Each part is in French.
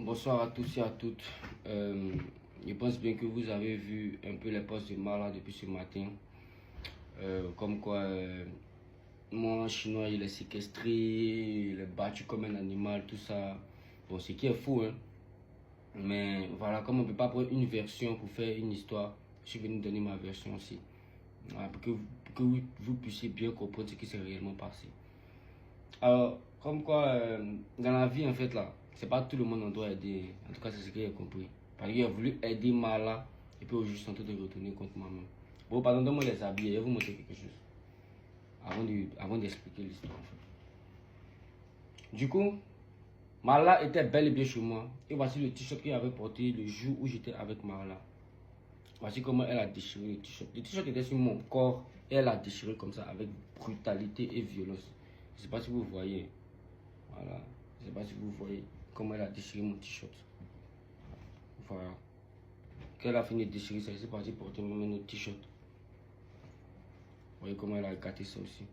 Bonsoir à tous et à toutes. Je pense bien que vous avez vu un peu les posts de Mala depuis ce matin. Comme quoi, mon chinois il est séquestré, il est battu comme un animal, tout ça. Bon, ce qui est fou, hein. Mais voilà, comme on ne peut pas prendre une version pour faire une histoire, je suis venu donner ma version aussi. Voilà, pour que vous puissiez bien comprendre ce qui s'est réellement passé. Alors, comme quoi, dans la vie, en fait, là, c'est pas tout le monde on doit aider. En tout cas, c'est ce que j'ai compris. Parce qu'il a voulu aider Mala, et puis aujourd'hui, je suis en train de retourner contre moi-même. Bon, pardon, donne-moi les habits, je vais vous montrer quelque chose. Avant d'expliquer l'histoire, en fait. Du coup, Mala était bel et bien chez moi. Et voici le t-shirt qu'il avait porté le jour où j'étais avec Mala. Voici comment elle a déchiré le t-shirt. Le t-shirt était sur mon corps et elle a déchiré comme ça avec brutalité et violence. Je ne sais pas si vous voyez. Voilà. Je ne sais pas si vous voyez comment elle a déchiré mon t-shirt. Voilà. Quand elle a fini de déchirer ça, c'est parti porter même notre t-shirt. Vous voyez comment elle a gâté ça aussi.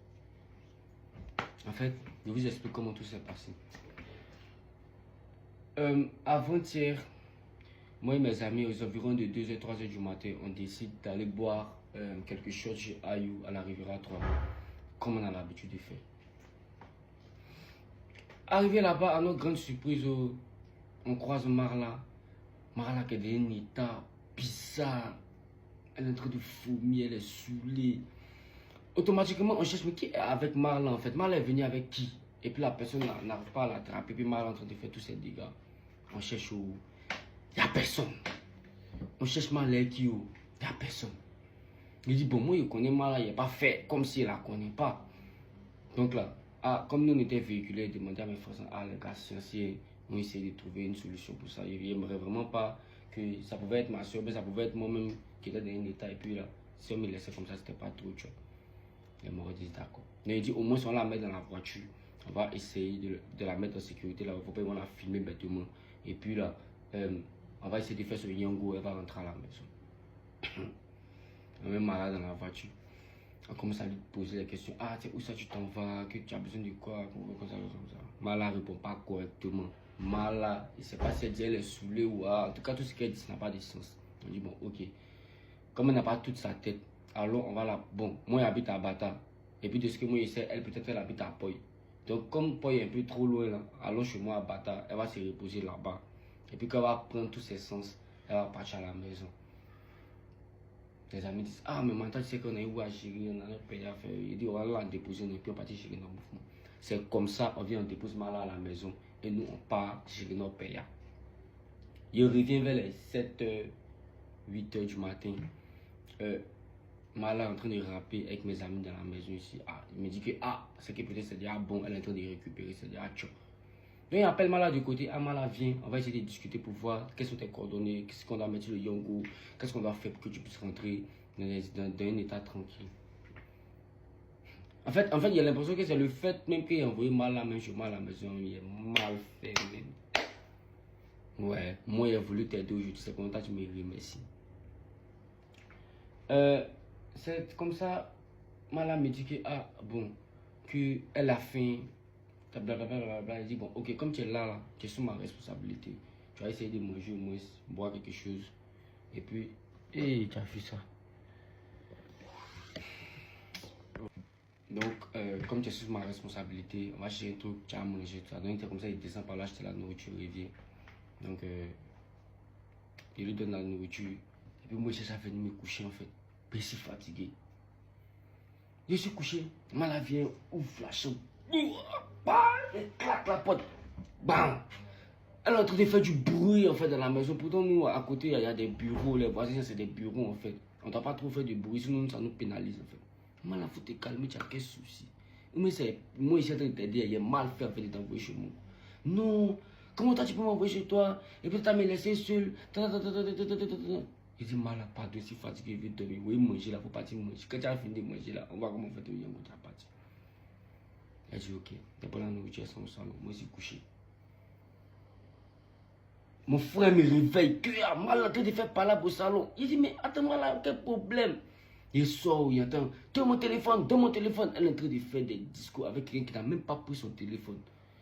En fait, je vous explique comment tout s'est passé. Avant-hier, moi et mes amis, aux environs de 2h, 3h du matin, on décide d'aller boire quelque chose chez Ayou à la Riviera 3, comme on a l'habitude de faire. Arrivé là-bas, à notre grande surprise, on croise Marla. Marla qui est dans un état bizarre. Elle est en train de fourmiller, elle est saoulée. Automatiquement, on cherche, mais qui est avec Marla en fait? Marla est venue avec qui? Et puis la personne n'arrive pas à l'attraper, puis Marla est en train de faire tous ses dégâts. On cherche où? Il n'y a personne. On cherche Marla qui où? Il n'y a personne. Il dit, bon, moi je connais Marla, il n'a pas fait comme si elle ne la connaît pas. Donc là, comme nous on était véhiculés, il demandait à mes frères, les gars censés, on essayer de trouver une solution pour ça. Il n'aimerait vraiment pas que ça pouvait être ma soeur, mais ça pouvait être moi-même qui était dans un état. Et puis là, si on me laissait comme ça, c'était pas trop, tu vois. Il m'aurait dit d'accord. Mais il dit, au moins, si on la met dans la voiture, on va essayer de la mettre en sécurité. Là, il ne faut pas qu'on la filmer bêtement. Et puis là, on va essayer de faire ce yango, elle va rentrer à la maison. On met malade dans la voiture. On commence à lui poser les questions. Ah, où ça tu t'en vas? Que tu as besoin de quoi? Comme ça. Mala ne répond pas correctement. Mala, je ne sais pas si elle dit elle est saoulée ou en tout cas, tout ce qu'elle dit n'a pas de sens. On dit bon, ok. Comme elle n'a pas toute sa tête, alors on va là. Bon, moi j'habite à Bata. Et puis de ce que moi je sais, elle peut-être elle habite à Poy. Donc comme Poy est un peu trop loin là, allons chez moi à Bata, elle va se reposer là-bas. Et puis quand elle va prendre tous ses sens, elle va partir à la maison. Les amis disent, ah mais maintenant tu sais qu'on a eu à gérer, on a notre pays à faire. Il dit, on va la déposer, et puis on partir gérer nos mouvements. C'est comme ça, on vient, on dépose Mala à la maison. Et nous, on part gérer nos pays. Il revient vers les 7h, 8h du matin. Mala est en train de rapper avec mes amis dans la maison ici. Il me dit que, c'est que peut-être c'est dit, bon, elle est en train de récupérer, c'est dit, tchou. Donc il appelle Mala du côté, Mala viens, on va essayer de discuter pour voir quelles sont tes coordonnées, qu'est-ce qu'on doit mettre sur le Yongo, qu'est-ce qu'on doit faire pour que tu puisses rentrer dans un état tranquille. En fait, il y a l'impression que c'est le fait même qu'il a envoyé Mala même chez moi à la maison, il est mal fait même. Ouais, moi il a voulu t'aider aujourd'hui, c'est comme ça tu me remercies. C'est comme ça, Mala me dit que, bon, qu'elle a faim. Blablabla. Il dit bon, ok, comme tu es là, tu es sous ma responsabilité. Tu vas essayer de manger au moins, boire quelque chose. Et puis, tu as vu ça. Donc, comme tu es sous ma responsabilité, on va chercher un truc, tu as mangé, tout ça. Donc, comme ça, il descend par là, acheter la nourriture, il revient. Donc, il lui donne la nourriture. Et puis, moi, ça venir me coucher en fait. Je suis fatigué. Je suis couché. Mala vient, ouvre la chambre. Elle claque la porte. Bam! Elle est en train de faire du bruit en fait dans la maison. Pourtant, nous, à côté, il y a des bureaux. Les voisins, c'est des bureaux en fait. On ne doit pas trop faire de bruit, sinon ça nous pénalise en fait. Mala, faut te calmer, tu as quel souci? Moi, je suis en train de t'aider. Il est mal fait en fait de t'envoyer chez moi. Non! Comment toi tu peux m'envoyer chez toi? Et puis tu as me laissé seul. Il dit, Mala, pardon, si fatigué, je vais dormir. Oui, manger là, faut partir manger. Quand tu as fini de manger là, on va comment faire ton yango, tu as parti. Elle dit, ok, t'es pas la nourriture, son salon, moi je suis couché. Mon frère me réveille, que a mal en train de faire parler au salon. Il dit, mais attends-moi là, quel problème? Il sort, il entend, donne mon téléphone, donne mon téléphone. Elle est en train de faire des discours avec quelqu'un qui n'a même pas pris son téléphone.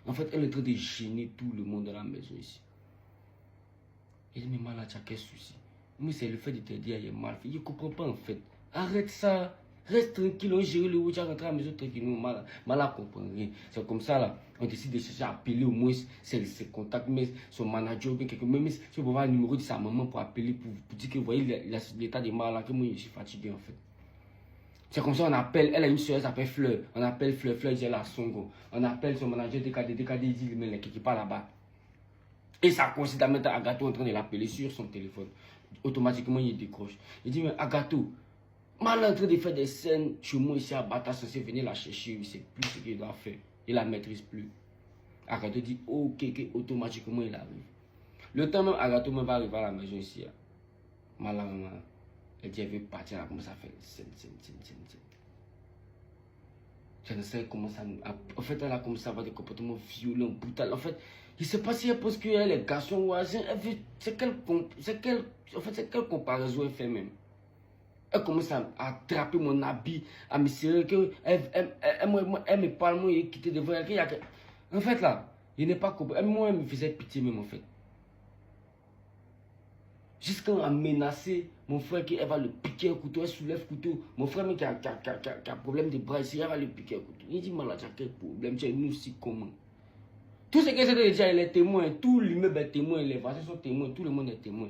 En fait, elle est en train de gêner tout le monde dans la maison ici. Il dit, mais Mala, tu as quel souci? Moi, c'est le fait de te dire, il est mal fait. Je ne comprends pas en fait. Arrête ça. Reste tranquille, on gère le route, tu rentres à la maison tranquillement. Mala comprend rien. C'est comme ça là. On décide de chercher à appeler au moins ses contacts, mais son manager, bien quelqu'un. Même si on peut avoir le numéro de sa maman pour appeler, pour dire que vous voyez l'état de Mala, que moi je suis fatigué en fait. C'est comme ça on appelle, elle a une soeur, elle s'appelle Fleur. On appelle Fleur, Fleur dit elle a Songo. On appelle son manager DKD, DKD dit mais il est pas là-bas. Et ça coïncide à mettre Agato en train de l'appeler sur son téléphone. Automatiquement, il décroche. Il dit, mais Agato, Mal en train de faire des scènes chez moi ici à Bata, censé venir la chercher, il ne sait plus ce qu'il doit faire. Il la maîtrise plus. Agato dit, ok, automatiquement il arrive. Le temps même, Agato même va arriver à la maison ici. Mal elle dit, elle veut partir, elle commence à faire des scènes. Je ne sais comment ça. En fait, elle a commencé à avoir des comportements violents, brutaux. En fait, il ne sait pas si elle pense qu'elle est garçon ou c'est quelle comparaison elle fait même. Elle commence à attraper mon habit, à me serrer, elle me parle, moi, et quitter devant elle. En fait, là, il n'est pas compris. Moi, elle me faisait pitié même, en fait. Jusqu'à menacer mon frère qu'elle va le piquer un couteau, elle soulève le couteau. Mon frère même qui a un problème de bras ici, elle va le piquer un couteau. Il dit, malade, tu as quel problème? Tu es nous aussi comment? Tout ce qu'elle sait déjà, elle est témoin. Tout l'immeuble est témoin, les voisins sont témoins, tout le monde est témoin.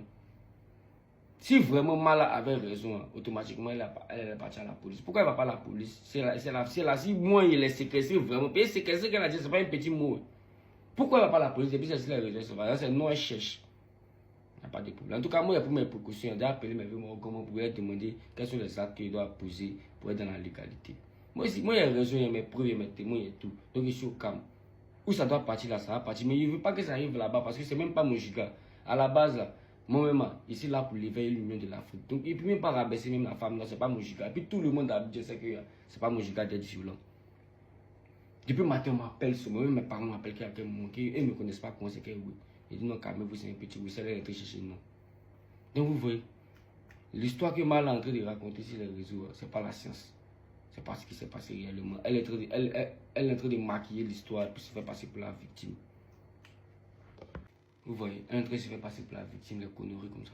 Si vraiment Mala avait raison, automatiquement elle est partie à la police. Pourquoi elle ne va pas à la police? C'est là, si moi il est séquestré vraiment. Et séquestré qu'elle a dit, ce n'est pas un petit mot. Pourquoi elle ne va pas à la police? Depuis c'est la raison, c'est non, elle cherche. Il n'y a pas de problème. En tout cas, moi, pour mes précautions, j'ai appelé mes vieux comment pour leur demander quels sont les actes qu'il doit poser pour être dans la légalité. Moi, il y a raison, il y a mes preuves, il y a mes témoins, il y a tout. Donc, je suis au calme. Où ça doit partir là, ça va partir. Mais je ne veux pas que ça arrive là-bas parce que ce n'est même pas mon giga. À la base, là, moi-même, ici là pour l'éveil et l'union de l'Afrique. Donc, il ne peut même pas rabaisser même la femme, là, ce n'est pas mon giga. Et puis, tout le monde a dit, c'est que ce n'est pas mon giga d'être violent. Depuis le matin, on m'appelle, moi-même, mes parents m'appellent qu'il y a quelqu'un qui ne me connaissent pas comment c'est qu'elle oui. Il dit non, calmez-vous, c'est un petit oui, c'est elle est chez nous. Donc, vous voyez, l'histoire que Mal est en train de raconter sur les réseaux, ce n'est pas la science. C'est pas ce qui s'est passé réellement. Elle est en train de maquiller l'histoire et puis se faire passer pour la victime. Vous voyez, elle est en train de se faire passer pour la victime, les conneries comme ça.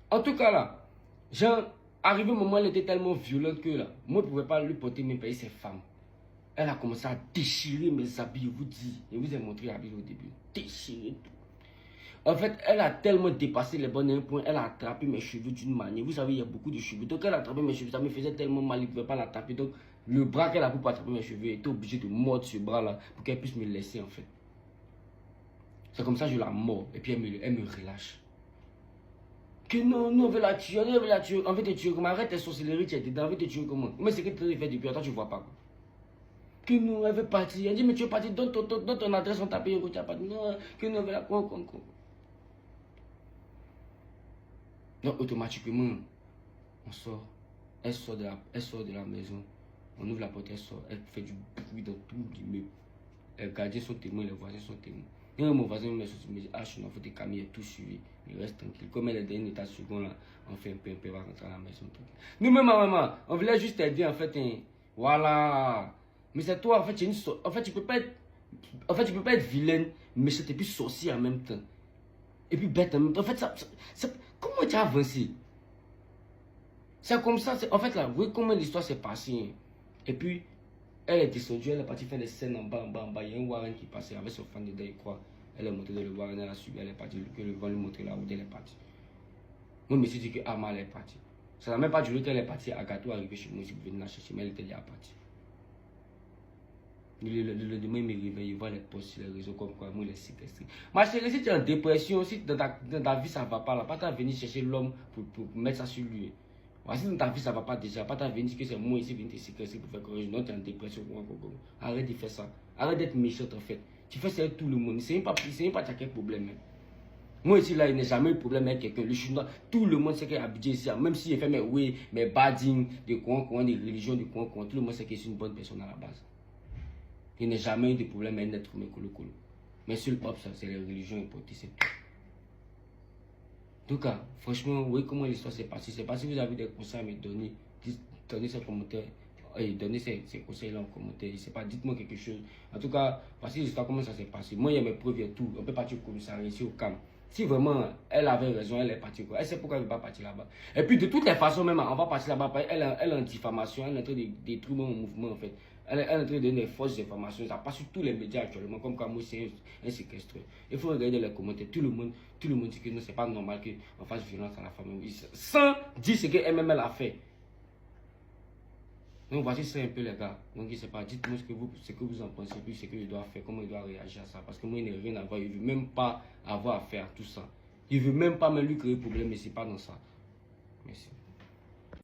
En tout cas là, genre, arrivé au moment où elle était tellement violente que là, moi je ne pouvais pas lui porter même payer ses femmes. Elle a commencé à déchirer mes habits, je vous dis. Je vous ai montré les habits au début. Déchirer tout. En fait, elle a tellement dépassé les bonnes points, elle a attrapé mes cheveux d'une manière. Vous savez, il y a beaucoup de cheveux. Donc, elle a attrapé mes cheveux, ça me faisait tellement mal, il ne pouvait pas l'attraper. Donc, le bras qu'elle a pour attraper mes cheveux, elle était obligée de mordre ce bras-là pour qu'elle puisse me laisser, en fait. C'est comme ça que je la mords. Et puis, elle me relâche. Que non, on veut la tuer, on veut la tuer. On veut te tuer comment? Arrête tes sorcelleries, tu es dedans, on veut te tuer comment? Mais c'est ce que tu as fait depuis longtemps, tu ne vois pas. Que nous, elle veut partir. Elle dit, mais tu veux partir, donne ton adresse, on t'a payé, tu n'as pas dit. Non, que nous, on veut la quoi. Donc automatiquement, on sort. Elle sort de la maison. On ouvre la porte, elle sort. Elle fait du bruit dans tout l'immeuble. Les gardiens sont témoins, les voisins sont témoins. Et mon voisin me dit, ah, je suis en fait des camions, il est tout suivi. Il reste tranquille. Comme elle est dans un état second là, on fait un peu, on va rentrer à la maison tranquille. Nous-mêmes, maman, on voulait juste t'aider en fait. Voilà. Mais c'est toi, en fait, en fait, tu peux pas être vilaine, méchante et puis sorcière en même temps. Et puis bête en même temps. En fait, comment tu as avancé? C'est comme ça. En fait, là, vous voyez comment l'histoire s'est passée. Et puis, elle est descendue, elle est partie faire des scènes en bas. Il y a un Warren qui passait avec son fan dedans, il croit. Elle est montée dans le Warren, elle a suivi, elle est partie. Que le vent lui montrer là où elle est partie. Moi, je me suis dit que Amal est partie. Ça n'a même pas duré qu'elle est partie. Agato est arrivé chez moi, si vous venez la chercher, mais elle était déjà partie. Le lendemain, il me réveille, il voit les posts sur les réseaux comme quoi moi il est séquestré. Ma chérie, si tu es en dépression, si dans ta vie ça ne va pas, là, pas t'as venir chercher l'homme pour mettre ça sur lui. Si dans ta vie ça ne va pas déjà, pas t'as venir dire que c'est moi ici venir te séquestrer pour faire corriger. Non, tu es en dépression. Arrête de faire ça. Arrête d'être méchante en fait. Tu fais ça avec tout le monde. C'est même pas quel problème. Hein. Moi ici là, il n'y a jamais eu de problème avec quelqu'un. Le chinois, tout le monde sait qu'il est habitué ici. Même s'il fait mes badings, des coins, des religions, des coins, tout le monde sait que c'est une bonne personne à la base. Il n'y a jamais eu de problème avec un être humain colo. Mais sur le pop, ça, c'est les religions importées, c'est tout. En tout cas, franchement, vous voyez comment l'histoire s'est passée. C'est pas si vous avez des conseils à me donner, donnez ces commentaires donner ses conseils-là en commentaire. Je sais pas, dites-moi quelque chose. En tout cas, voici l'histoire, comment ça s'est passé. Moi, il y a mes preuves et tout. On peut partir au commissariat ici au CAM. Si vraiment elle avait raison, elle est partie quoi. Elle sait pourquoi elle ne veut pas partir là-bas. Et puis de toutes les façons, même on va partir là-bas. Elle est en diffamation, elle est en train de détruire mon mouvement en fait. Elle est en train de donner des fausses informations. Ça passe sur tous les médias actuellement, comme quand moi c'est un séquestreur. Il faut regarder les commentaires. Tout le monde dit que non, c'est pas normal qu'on fasse violence à la famille. Sans dire ce que MML a fait. Donc voici ça un peu les gars. Donc je sais pas, dites-moi ce que vous en pensez, puis ce que je dois faire, comment je dois réagir à ça. Parce que moi il n'y a rien à voir, il ne veut même pas avoir à faire tout ça. Il ne veut même pas me lui créer problème, mais c'est pas dans ça. Merci.